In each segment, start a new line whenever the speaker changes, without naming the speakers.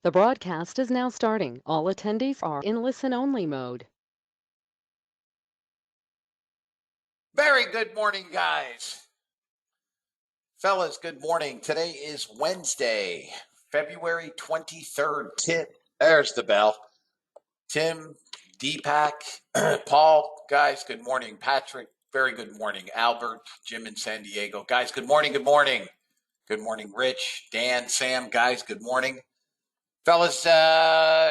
The broadcast is now starting. All attendees are in listen-only mode.
Very good morning, guys. Fellas, good morning. Today is Wednesday, February 23rd. There's the bell. Tim, Deepak, Paul, guys, good morning. Patrick, very good morning. Albert, Jim in San Diego. Guys, good morning, good morning. Good morning, Rich, Dan, Sam, guys, good morning. Fellas,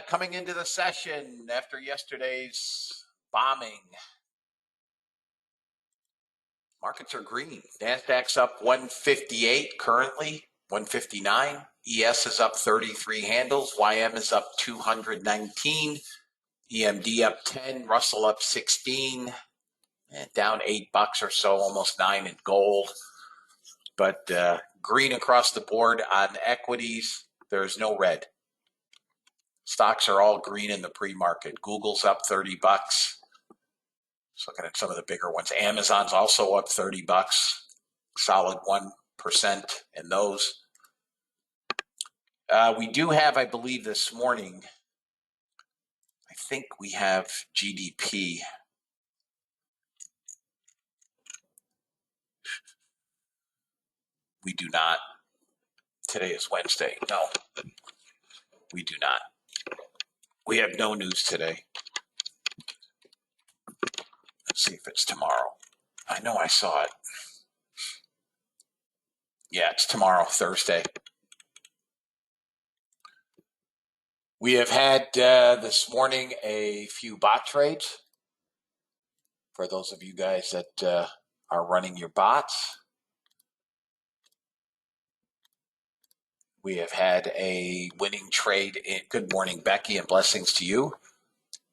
coming into the session after yesterday's bombing. Markets are green. NASDAQ's up 158 currently, 159. ES is up 33 handles. YM is up 219. EMD up 10. Russell up 16. And down $8 or so, almost 9 in gold. But green across the board on equities. There's no red. Stocks are all green in the pre-market. Google's up $30. Just looking at some of the bigger ones. Amazon's also up $30. Solid 1% in those. We do have, I believe, this morning, I think we have GDP. We do not. Today is Wednesday. No, we do not. We have no news today. Let's see if it's tomorrow. I know I saw it. Yeah, it's tomorrow, Thursday. We have had this morning a few bot trades. For those of you guys that are running your bots, we have had a winning trade in good morning, Becky, and blessings to you.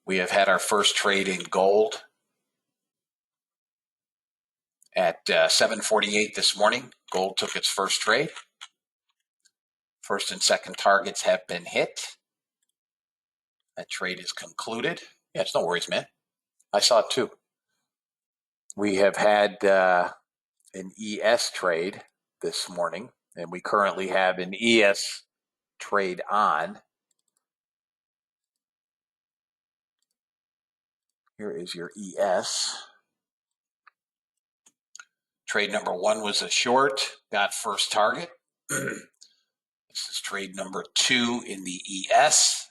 We have had our first trade in gold at 7:48 this morning. Gold took its first trade. First and second targets have been hit. That trade is concluded. Yeah, it's no worries, man. I saw it too. We have had an ES trade this morning, and we currently have an ES trade on. Here is your ES. Trade number one was a short, got first target. This is trade number two in the ES.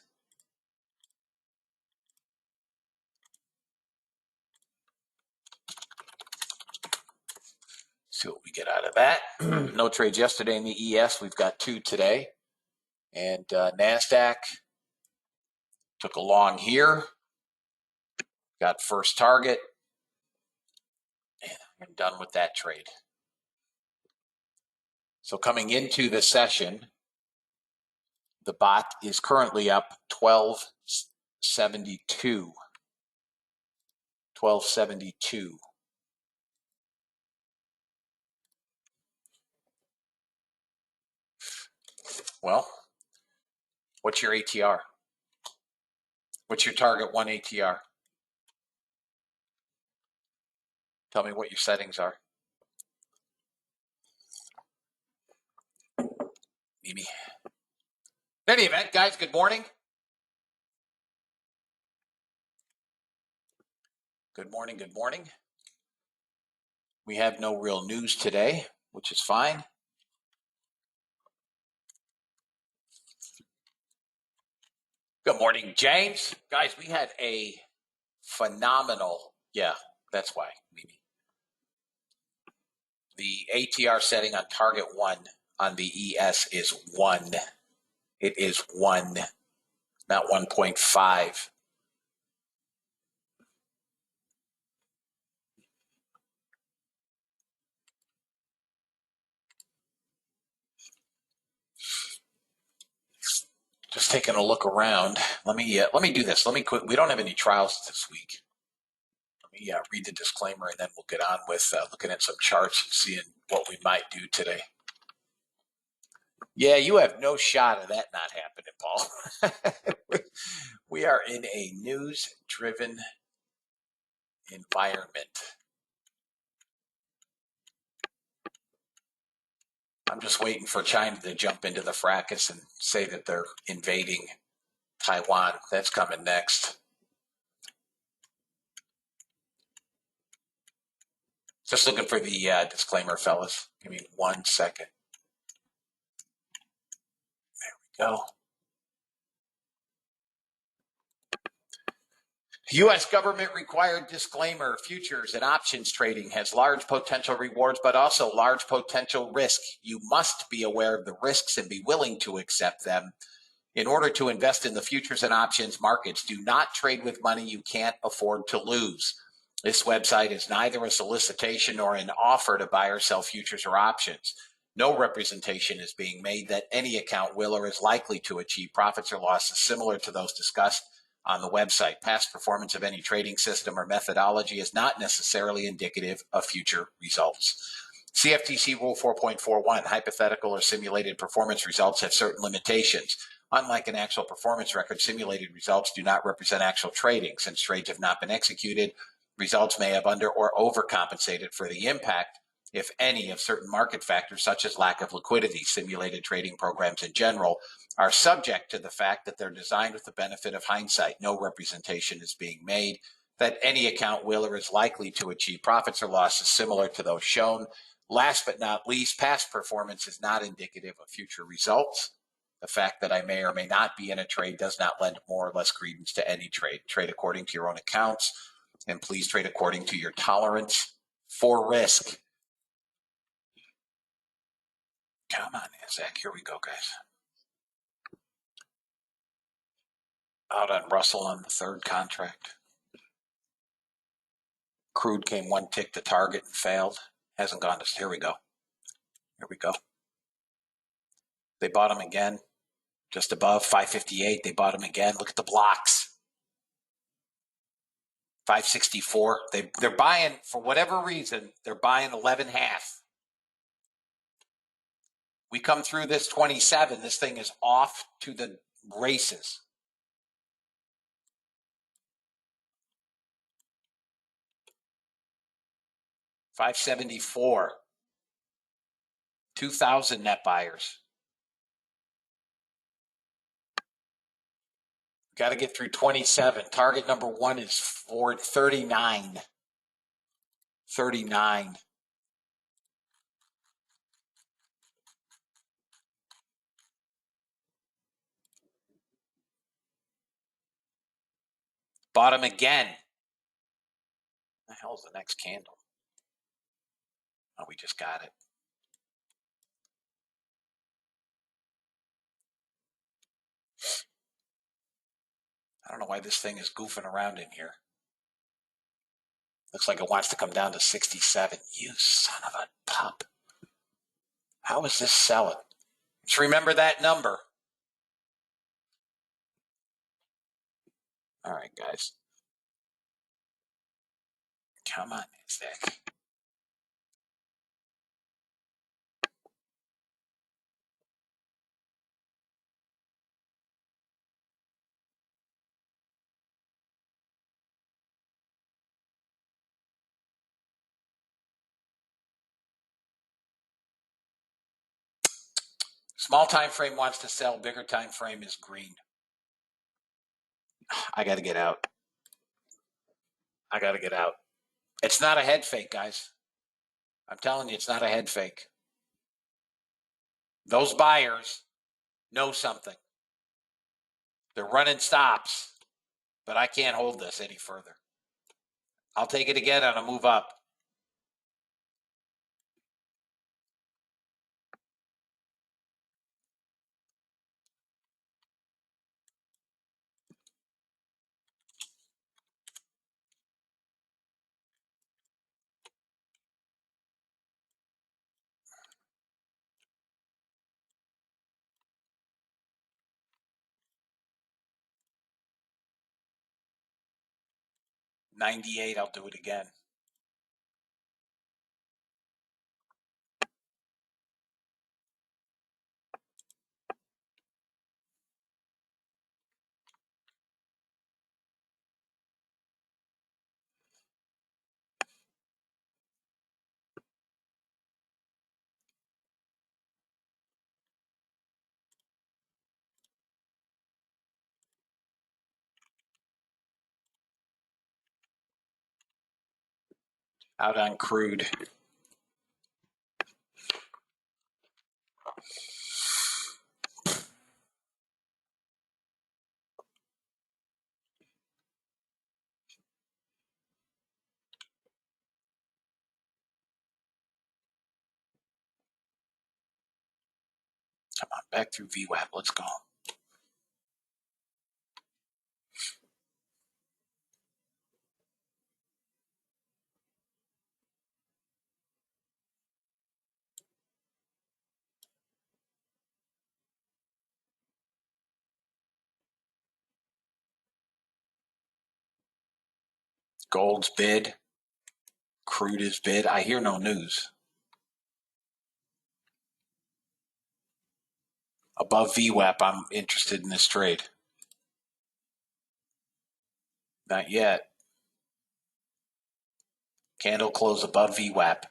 See what we get out of that. No trades yesterday in the ES. We've got two today. And NASDAQ took a long here. Got first target. And I'm done with that trade. So coming into the session, the bot is currently up 1272. 1272. Well, what's your ATR? What's your target one ATR? Tell me what your settings are. Mimi. In any event, guys, good morning. Good morning, good morning. We have no real news today, which is fine. Good morning, James. Guys, we had a phenomenal, yeah, that's why, Mimi. The ATR setting on target one on the ES is 1. It is 1, not 1.5. Just taking a look around. Let me do this. Let me quit. We don't have any trials this week. Let me read the disclaimer, and then we'll get on with looking at some charts and seeing what we might do today. Yeah, you have no shot of that not happening, Paul. We are in a news-driven environment. I'm just waiting for China to jump into the fracas and say that they're invading Taiwan. That's coming next. Just looking for the disclaimer, fellas. Give me 1 second. There we go. U.S. government required disclaimer: futures and options trading has large potential rewards, but also large potential risk. You must be aware of the risks and be willing to accept them. In order to invest in the futures and options markets, do not trade with money you can't afford to lose. This website is neither a solicitation nor an offer to buy or sell futures or options. No representation is being made that any account will or is likely to achieve profits or losses similar to those discussed on the website. Past performance of any trading system or methodology is not necessarily indicative of future results. CFTC Rule 4.41, hypothetical or simulated performance results have certain limitations. Unlike an actual performance record, simulated results do not represent actual trading. Since trades have not been executed, results may have under or overcompensated for the impact, if any, of certain market factors such as lack of liquidity. Simulated trading programs in general are subject to the fact that they're designed with the benefit of hindsight. No representation is being made that any account will or is likely to achieve profits or losses similar to those shown. Last but not least, past performance is not indicative of future results. The fact that I may or may not be in a trade does not lend more or less credence to any trade. Trade according to your own accounts, and please trade according to your tolerance for risk. Come on, Nasdaq. Here we go, guys. Out on Russell on the third contract. Crude came one tick to target and failed. Hasn't gone to, here we go. Here we go. They bought him again. Just above 558. They bought him again. Look at the blocks. 564. They're buying, for whatever reason, they're buying 11 half. We come through this 27. This thing is off to the races. $574. 2,000 net buyers. Got to get through 27. Target number one is 39. 39. Bottom again. What the hell is the next candle? Oh, we just got it. I don't know why this thing is goofing around in here. Looks like it wants to come down to 67. You son of a pup. How is this selling? Just remember that number. All right, guys. Come on, Nasdaq. Small time frame wants to sell. Bigger time frame is green. I got to get out. I got to get out. It's not a head fake, guys. I'm telling you, it's not a head fake. Those buyers know something. They're running stops, but I can't hold this any further. I'll take it again on a move up. $98, I'll do it again. Out on crude. Come on, back through VWAP. Let's go. Gold's bid. Crude is bid. I hear no news. Above VWAP, I'm interested in this trade. Not yet. Candle close above VWAP.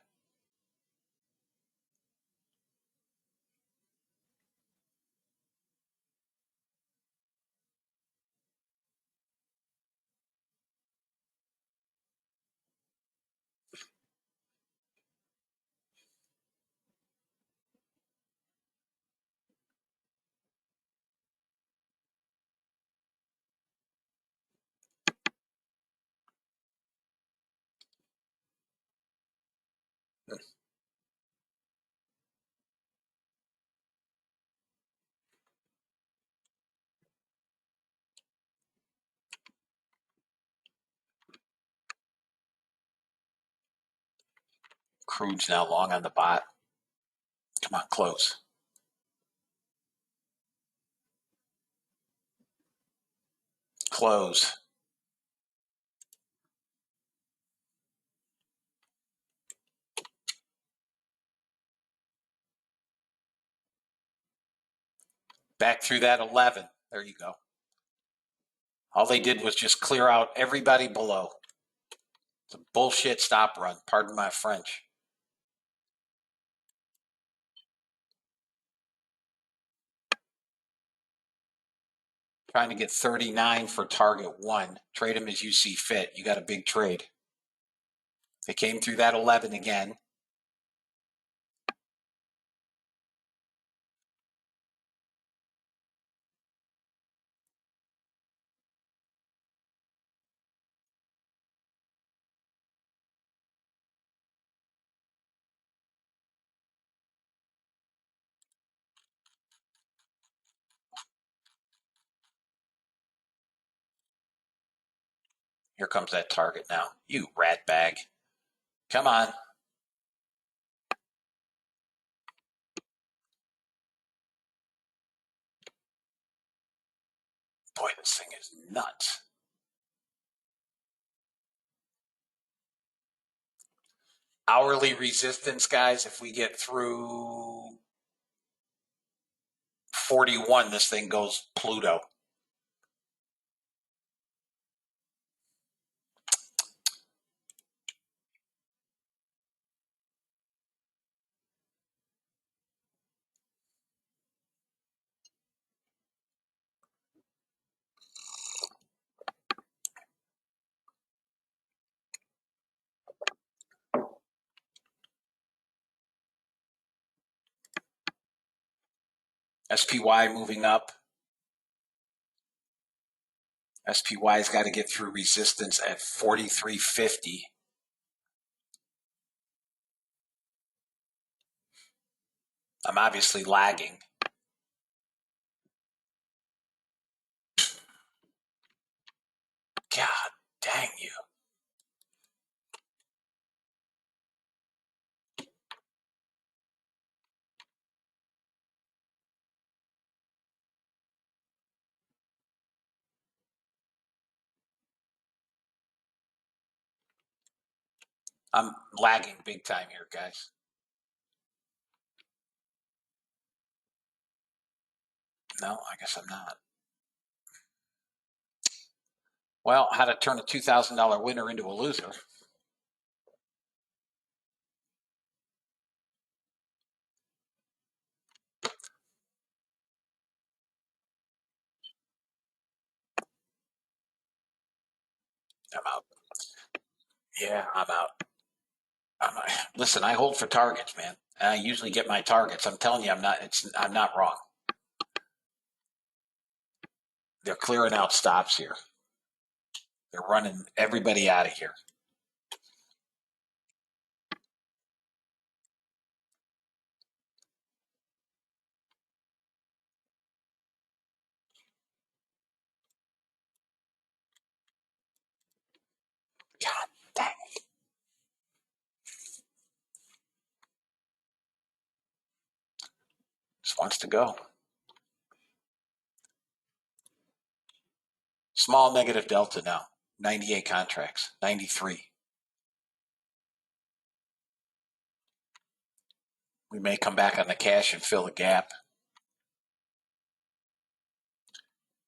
Crude's now long on the bot. Come on, close. Close. Back through that 11. There you go. All they did was just clear out everybody below. It's a bullshit stop run. Pardon my French. Trying to get 39 for target 1. Trade them as you see fit. You got a big trade. They came through that 11 again. Here comes that target now. You rat bag. Come on. Boy, this thing is nuts. Hourly resistance, guys, if we get through 41, this thing goes Pluto. SPY moving up. SPY's got to get through resistance at 43.50. I'm obviously lagging. God dang you. I'm lagging big time here, guys. No, I guess I'm not. Well, how to turn a $2,000 winner into a loser. I'm out. Yeah, I'm out. Listen, I hold for targets, man. I usually get my targets. I'm telling you, I'm not wrong. They're clearing out stops here. They're running everybody out of here. God dang it. Just wants to go. Small negative delta now. 98 contracts. 93. We may come back on the cash and fill the gap.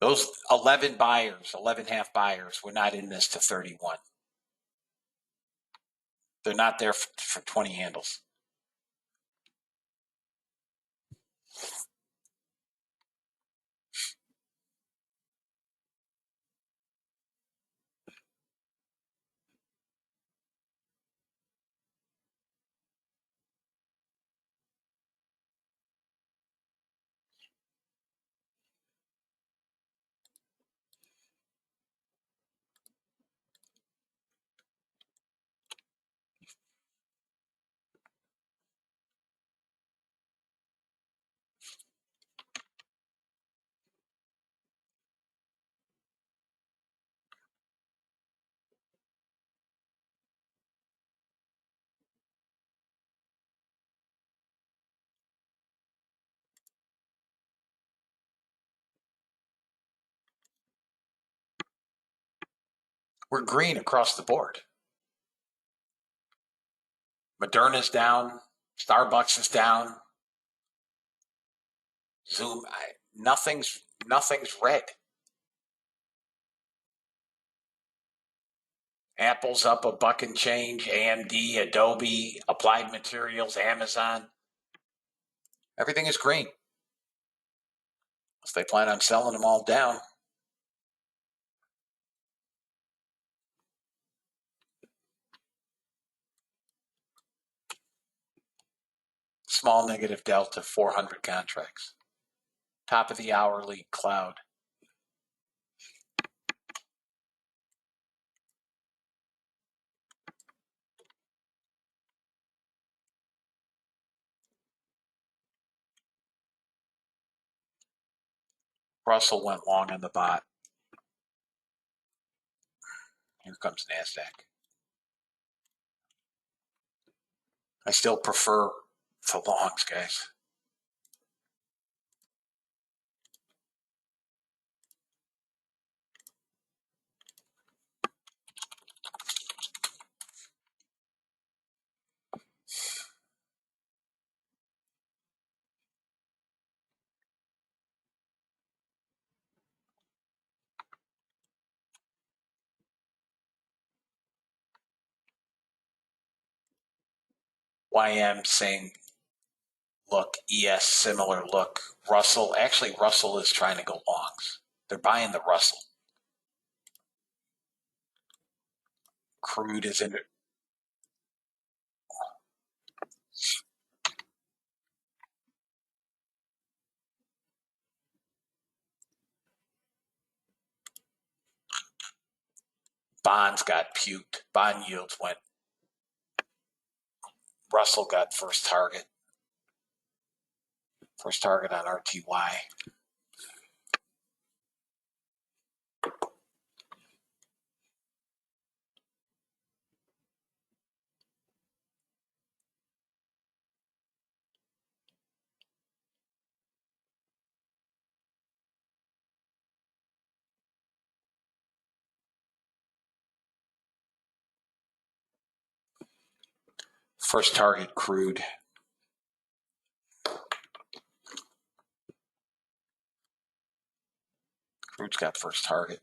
Those 11 buyers, 11 half buyers, were not in this to 31. They're not there for 20 handles. We're green across the board. Moderna's down. Starbucks is down. Zoom, nothing's red. Apple's up a buck and change. AMD, Adobe, Applied Materials, Amazon. Everything is green. If they plan on selling them all down. Small negative delta, 400 contracts. Top of the hourly cloud. Russell went long on the bot. Here comes NASDAQ. I still prefer the longs, guys. YM saying, look, ES similar look. Russell is trying to go longs. They're buying the Russell. Crude is in it. Bonds got puked. Bond yields went. Russell got first target. First target on RTY. First target crude. Crude's got first target.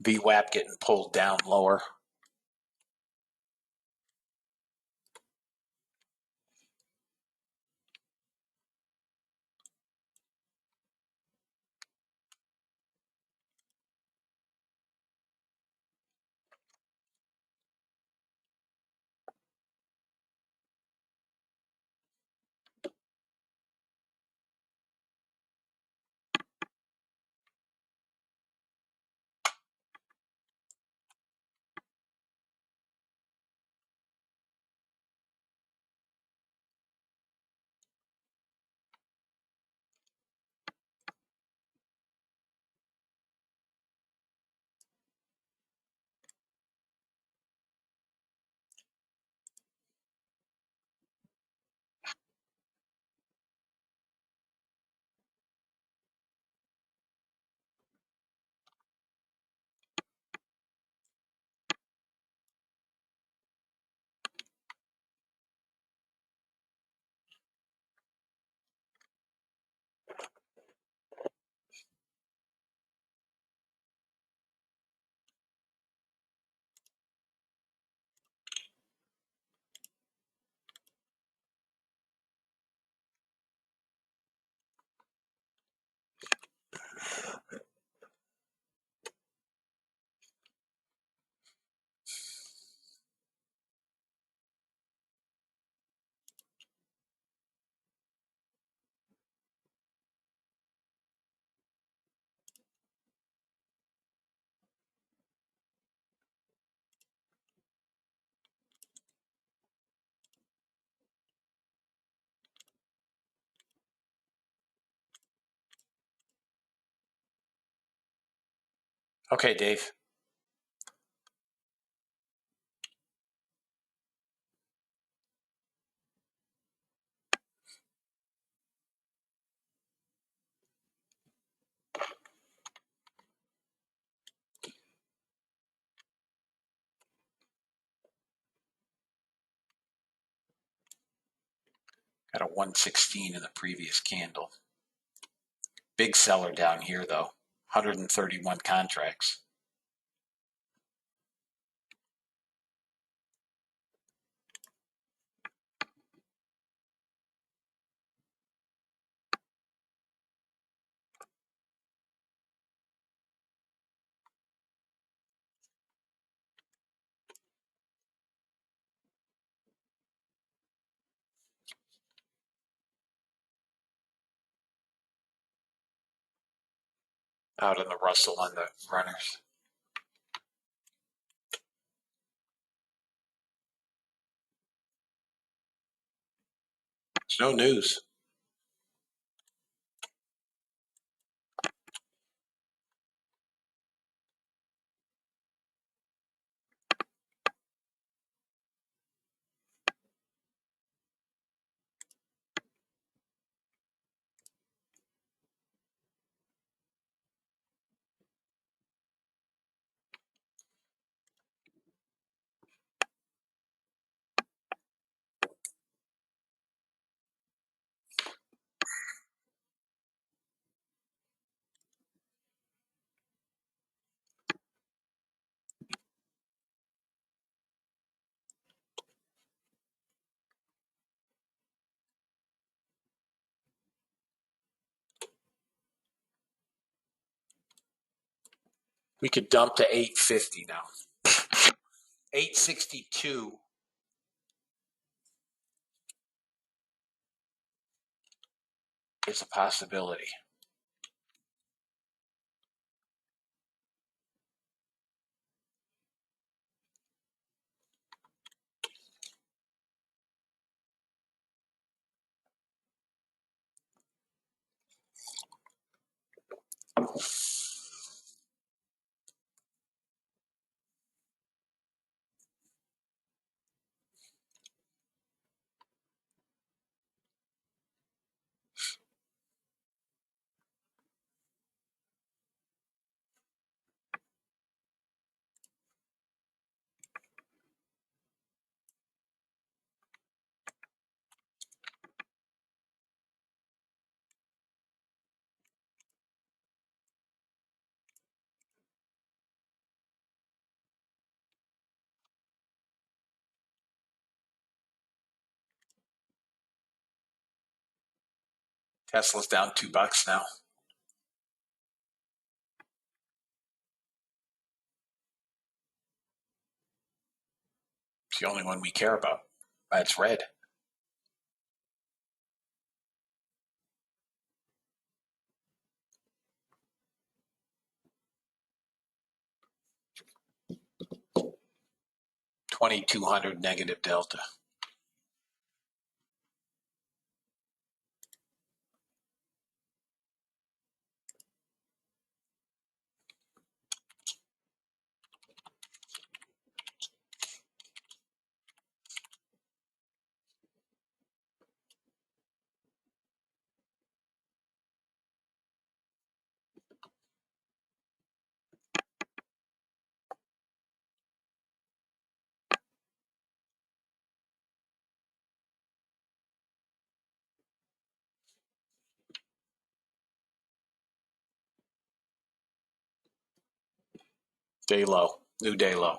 VWAP getting pulled down lower. Okay, Dave. Got a 116 in the previous candle. Big seller down here, though. 131 contracts. Out in the Russell on the runners. There's no news. We could dump to 850 now. 862 is a possibility. Tesla's down $2 now. It's the only one we care about. That's red. $2,200 negative delta. Day low. New day low.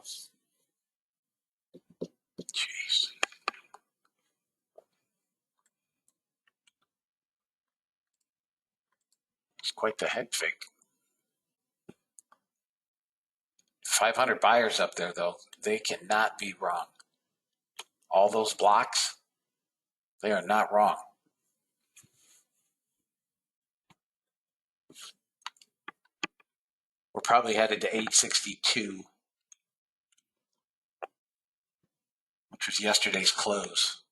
Jeez. It's quite the head fake. 500 buyers up there, though. They cannot be wrong. All those blocks, they are not wrong. We're probably headed to 862, which was yesterday's close.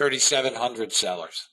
3,700 sellers.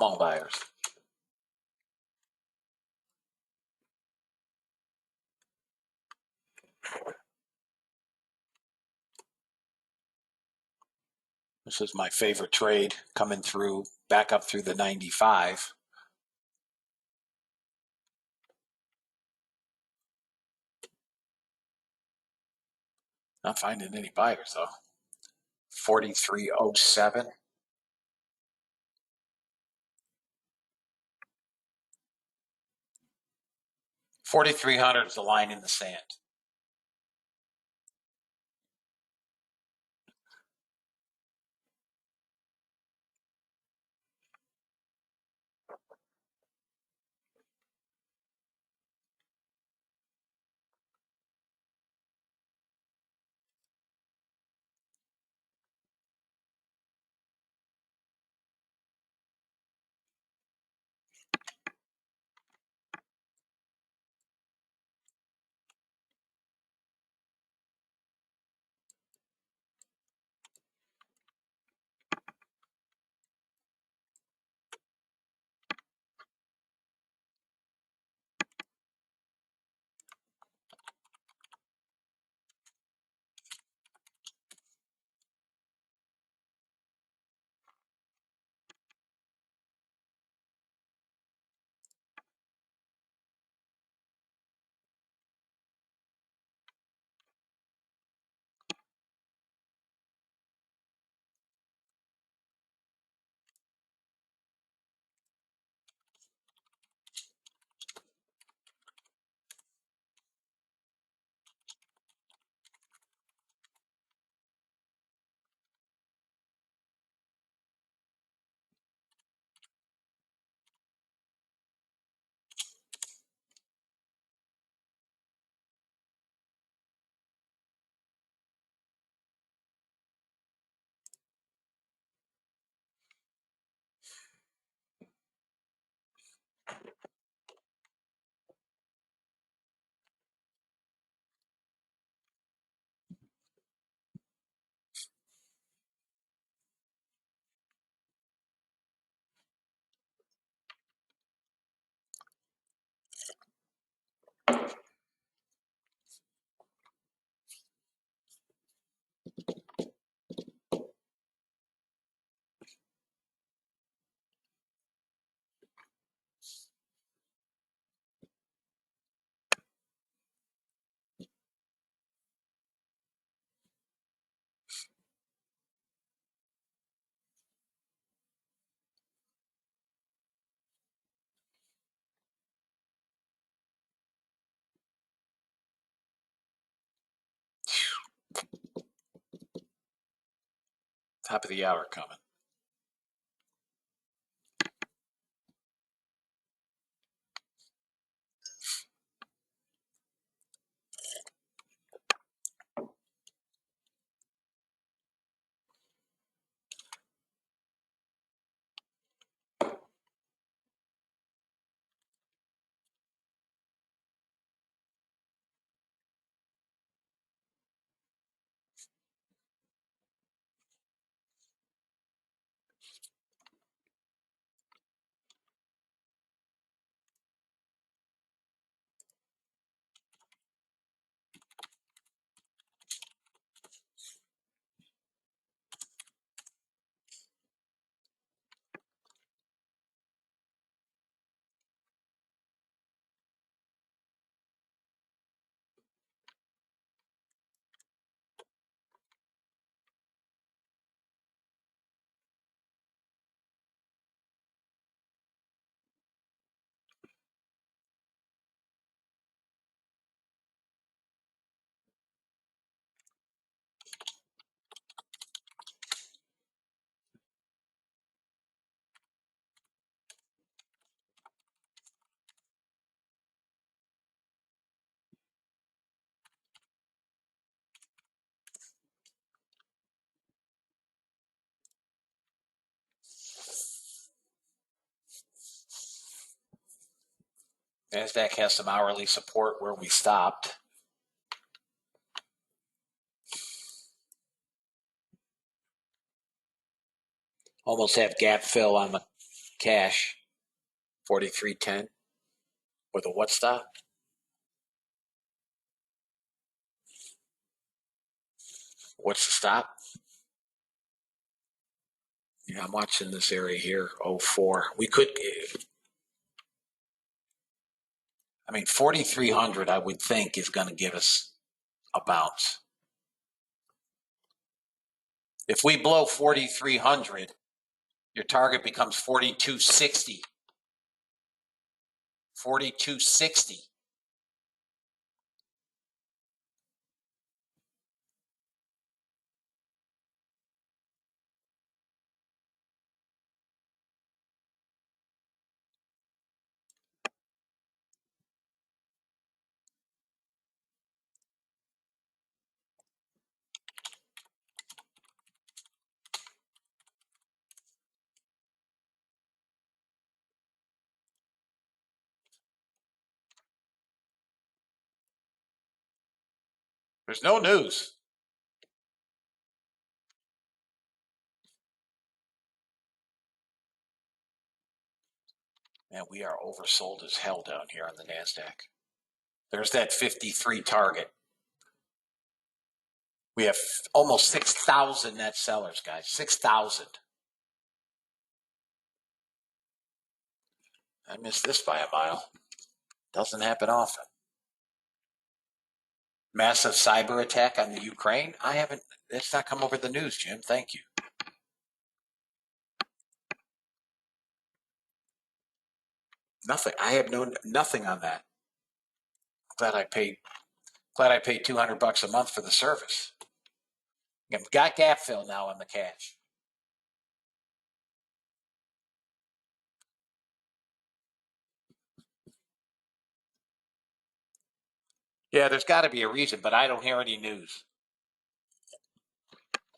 Small buyers. This is my favorite trade, coming through, back up through the 95. Not finding any buyers though. 4307. 4,300 is the line in the sand. Top of the hour coming. NASDAQ has some hourly support where we stopped. Almost have gap fill on the cash. 43.10 with a what stop? What's the stop? Yeah, I'm watching this area here, 04. We could, I mean, 4,300, I would think, is going to give us a bounce. If we blow 4,300, your target becomes 4,260. 4,260. There's no news. Man, we are oversold as hell down here on the NASDAQ. There's that 53 target. We have almost 6,000 net sellers, guys. 6,000. I missed this by a mile. Doesn't happen often. Massive cyber attack on the Ukraine. It's not come over the news, Jim. Thank you. Nothing. I have nothing on that. Glad I paid $200 a month for the service. I've got gap fill now on the cash. Yeah, there's got to be a reason, but I don't hear any news.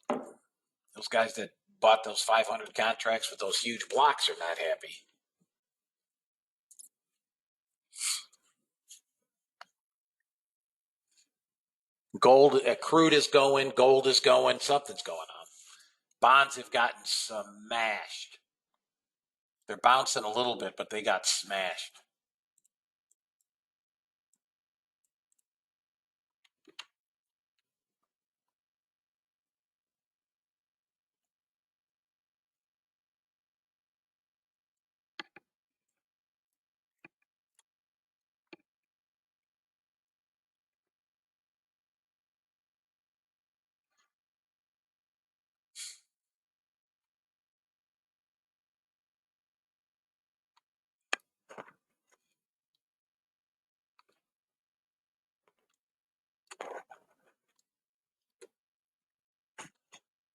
Those guys that bought those 500 contracts with those huge blocks are not happy. Crude is going, gold is going, something's going on. Bonds have gotten smashed. They're bouncing a little bit, but they got smashed.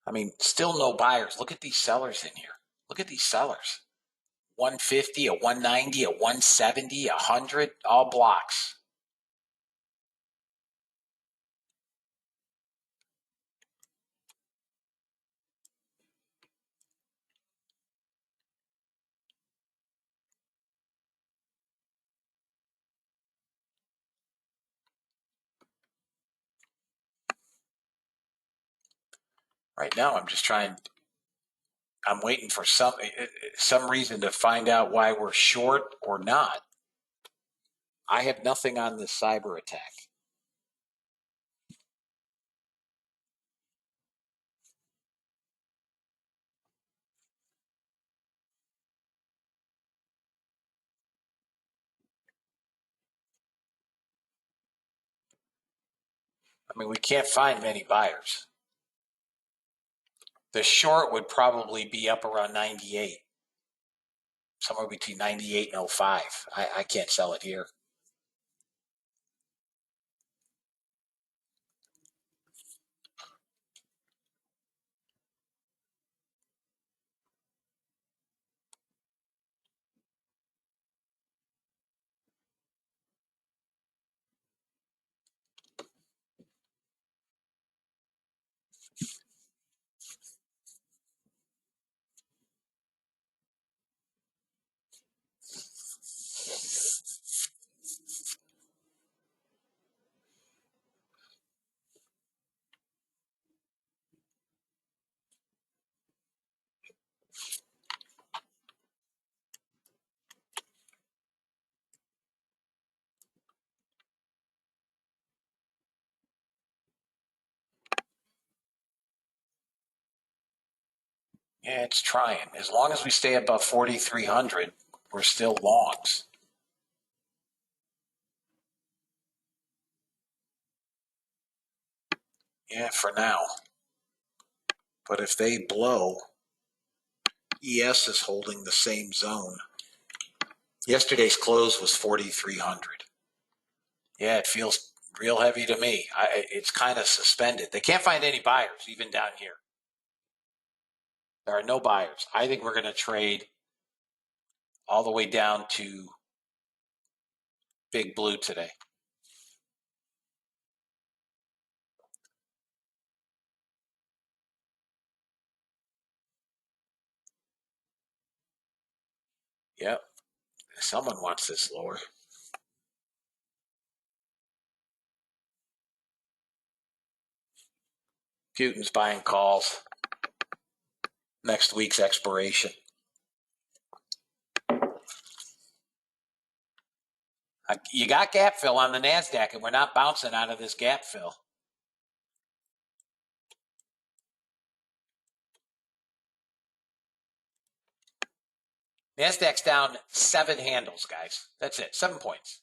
I mean, still no buyers. Look at these sellers in here. Look at these sellers. 150, a 190, a 170, 100, all blocks. Right now, I'm waiting for some reason to find out why we're short or not. I have nothing on this cyber attack. I mean, we can't find many buyers. The short would probably be up around 98, somewhere between 98 and 05. I can't sell it here. Yeah, it's trying. As long as we stay above 4,300, we're still longs. Yeah, for now. But if they blow, ES is holding the same zone. Yesterday's close was 4,300. Yeah, it feels real heavy to me. It's kind of suspended. They can't find any buyers, even down here. There are no buyers. I think we're going to trade all the way down to Big Blue today. Yep. Someone wants this lower. Putin's buying calls. Next week's expiration. You got gap fill on the NASDAQ, and we're not bouncing out of this gap fill. NASDAQ's down 7 handles, guys. That's it, 7 points.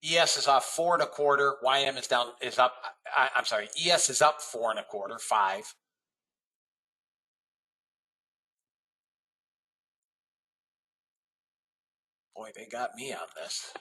ES is off 4 1/4. YM is down, is up. I'm sorry, ES is up 4 1/4, 5. Boy, they got me on this.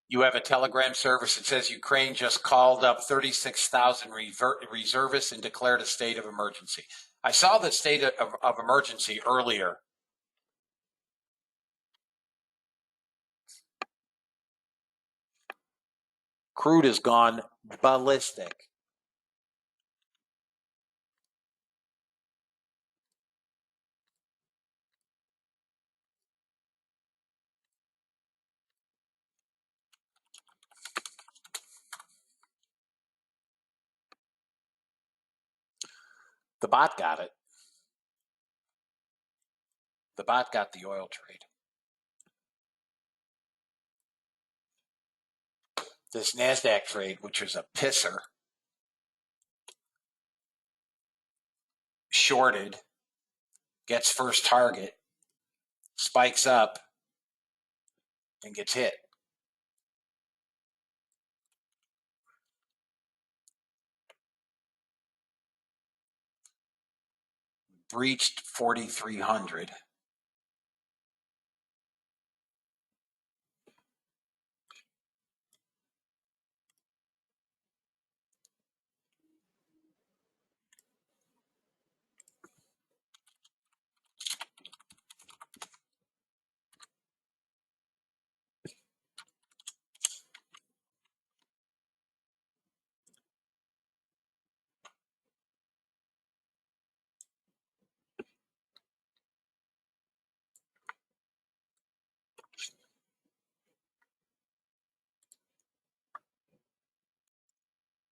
You have a Telegram service that says Ukraine just called up 36,000 reservists and declared a state of emergency. I saw the state of emergency earlier. Crude has gone ballistic. The bot got it. The bot got the oil trade. This NASDAQ trade, which was a pisser, shorted, gets first target, spikes up, and gets hit. Breached 4,300.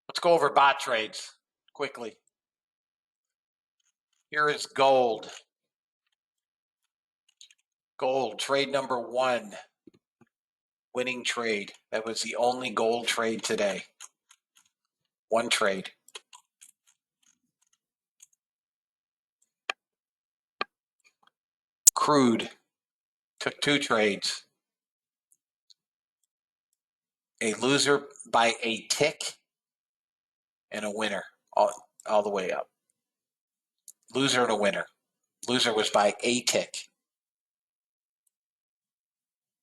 Let's go over bot trades quickly. Here is gold. Gold, trade number 1. Winning trade. That was the only gold trade today. 1 trade. Crude. Took 2 trades. A loser by a tick and a winner all the way up. Loser and a winner. Loser was by a tick.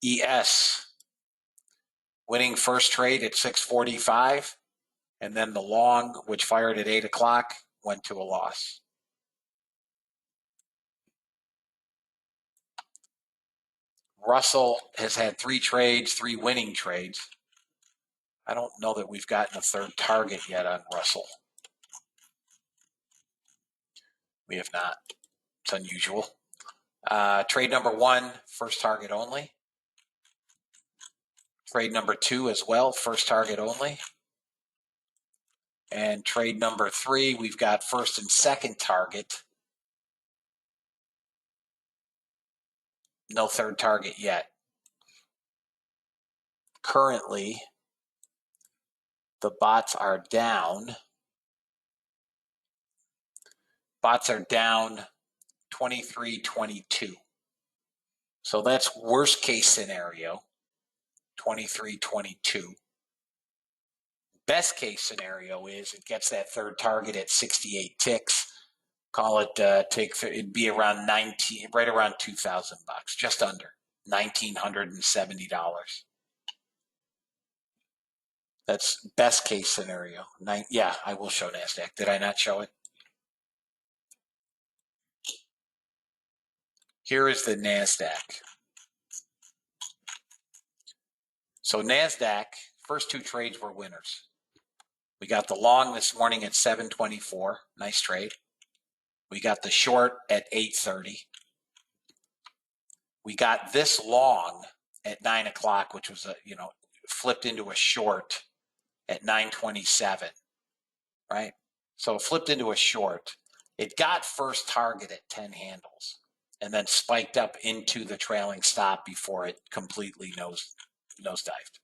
ES. Winning first trade at 6:45. And then the long, which fired at 8 o'clock, went to a loss. Russell has had 3 trades, 3 winning trades. I don't know that we've gotten a third target yet on Russell. We have not. It's unusual. Trade number 1, first target only. Trade number 2 as well, first target only. And trade number 3, we've got first and second target. No third target yet. currently the bots are down. Bots are down 23.22. So that's worst case scenario, 23.22. Best case scenario is it gets that third target at 68 ticks. Call it it'd be around 19, right around $2,000, just under $1,970. That's best case scenario. Yeah, I will show NASDAQ. Did I not show it? Here is the NASDAQ. So NASDAQ, first two trades were winners. We got the long this morning at 7.24. Nice trade. We got the short at 8.30. We got this long at 9 o'clock, which was flipped into a short at 9.27, right? So it flipped into a short. It got first target at 10 handles and then spiked up into the trailing stop before it completely nosedived.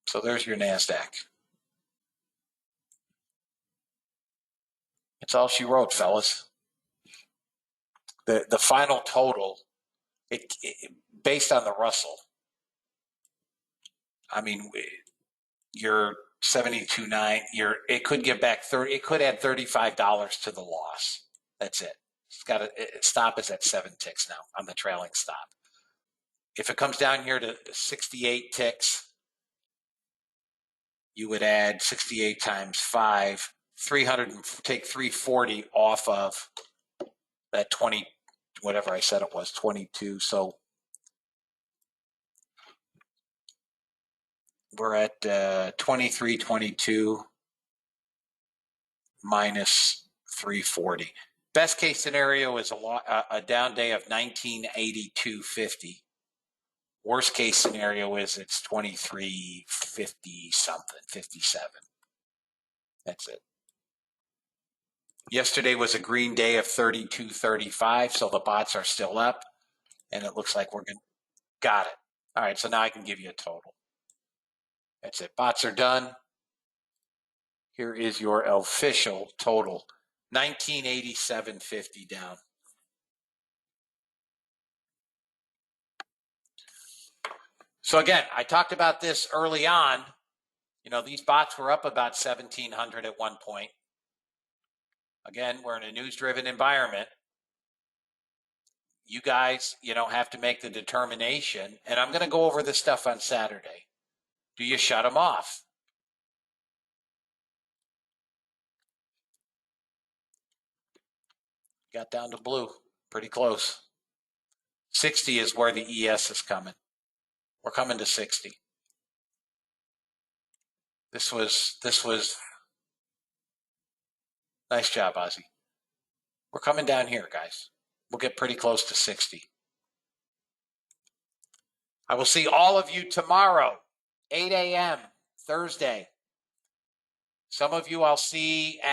So there's your NASDAQ. That's all she wrote, fellas. The final total, it based on the Russell, I mean, you're 72.9. It could give back 30. It could add $35 to the loss. That's it. It's got to stop is at 7 ticks now on the trailing stop. If it comes down here to 68 ticks, you would add 68 times 5, 300, and take 340 off of that 20, whatever I said it was, 22. So we're at 23.22 minus 340. Best case scenario is a down day of 1982.50. Worst case scenario is it's 23.50 something, 57. That's it. Yesterday was a green day of 32.35, so the bots are still up, and it looks like we're going to got it. All right, so now I can give you a total. That's it. Bots are done. Here is your official total. 1987.50 down. So again, I talked about this early on. These bots were up about 1,700 at one point. Again, we're in a news-driven environment. You guys, have to make the determination, and I'm going to go over this stuff on Saturday. Do you shut them off? Got down to blue, pretty close. 60 is where the ES is coming. We're coming to 60. This was nice job, Ozzy. We're coming down here, guys. We'll get pretty close to 60. I will see all of you tomorrow, 8 a.m. Thursday. Some of you I'll see at